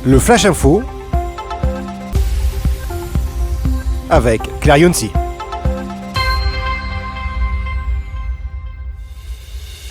Le Flash Info avec Claire Yonsi.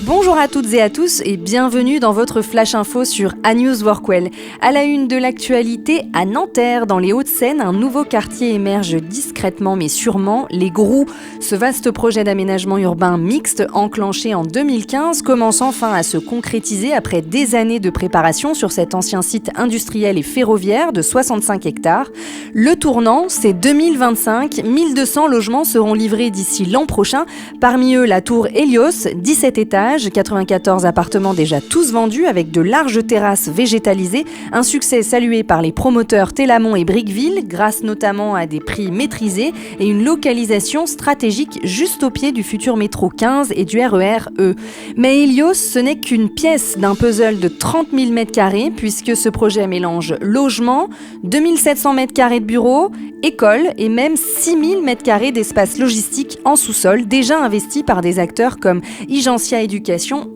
Bonjour à toutes et à tous et bienvenue dans votre Flash Info sur ANews Workwell. À la une de l'actualité, à Nanterre, dans les Hauts-de-Seine, un nouveau quartier émerge discrètement mais sûrement, les Groux. Ce vaste projet d'aménagement urbain mixte, enclenché en 2015, commence enfin à se concrétiser après des années de préparation sur cet ancien site industriel et ferroviaire de 65 hectares. Le tournant, c'est 2025, 1200 logements seront livrés d'ici l'an prochain. Parmi eux, la tour Hélios, 17 étages, 94 appartements déjà tous vendus avec de larges terrasses végétalisées, un succès salué par les promoteurs Telamon et Brickville grâce notamment à des prix maîtrisés et une localisation stratégique juste au pied du futur métro 15 et du RER E. Mais Hélios, ce n'est qu'une pièce d'un puzzle de 30 000 m² puisque ce projet mélange logement, 2700 m² de bureaux, école et même 6000 m² d'espace logistique en sous-sol déjà investis par des acteurs comme Igencia Éducation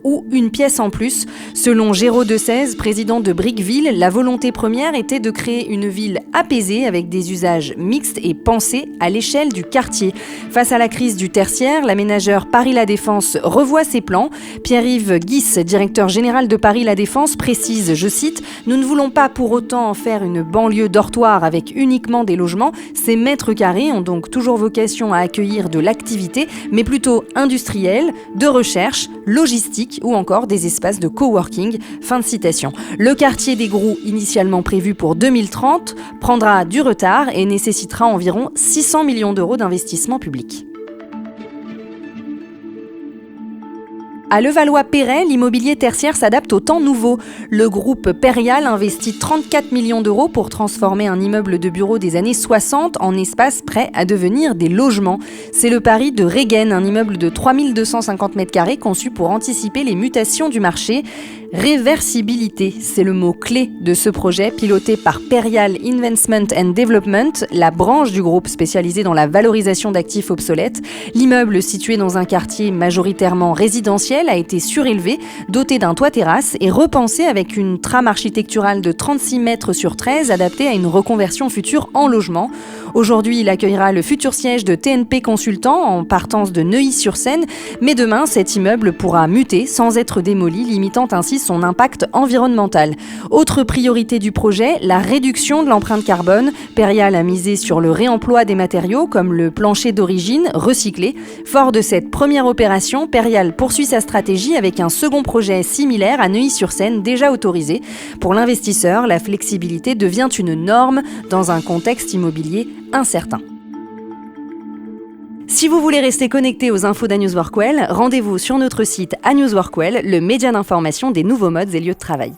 ou une pièce en plus. Selon Géraud Decèze, président de Brickville, la volonté première était de créer une ville apaisée avec des usages mixtes et pensés à l'échelle du quartier. Face à la crise du tertiaire, l'aménageur Paris La Défense revoit ses plans. Pierre-Yves Guisse, directeur général de Paris La Défense, précise, je cite, « Nous ne voulons pas pour autant en faire une banlieue dortoir avec uniquement des logements. Ces mètres carrés ont donc toujours vocation à accueillir de l'activité, mais plutôt industrielle, de recherche, logistique ou encore des espaces de coworking. » Fin de citation. Le quartier des Groux, initialement prévu pour 2030, prendra du retard et nécessitera environ 600 millions d'euros d'investissement public. À Levallois-Perret, l'immobilier tertiaire s'adapte au temps nouveau. Le groupe Perial investit 34 millions d'euros pour transformer un immeuble de bureau des années 60 en espace prêt à devenir des logements. C'est le pari de Regen, un immeuble de 3250 m² conçu pour anticiper les mutations du marché. Réversibilité, c'est le mot clé de ce projet piloté par Perial Investment and Development, la branche du groupe spécialisée dans la valorisation d'actifs obsolètes. L'immeuble, situé dans un quartier majoritairement résidentiel, a été surélevé, doté d'un toit terrasse et repensé avec une trame architecturale de 36 mètres sur 13 adaptée à une reconversion future en logement. Aujourd'hui, il accueillera le futur siège de TNP Consultant en partance de Neuilly-sur-Seine, mais demain, cet immeuble pourra muter sans être démoli, limitant ainsi son impact environnemental. Autre priorité du projet, la réduction de l'empreinte carbone. Perial a misé sur le réemploi des matériaux comme le plancher d'origine recyclé. Fort de cette première opération, Perial poursuit sa stratégie avec un second projet similaire à Neuilly-sur-Seine déjà autorisé. Pour l'investisseur, la flexibilité devient une norme dans un contexte immobilier incertain. Si vous voulez rester connecté aux infos d'ANews Workwell, rendez-vous sur notre site ANews Workwell, le média d'information des nouveaux modes et lieux de travail.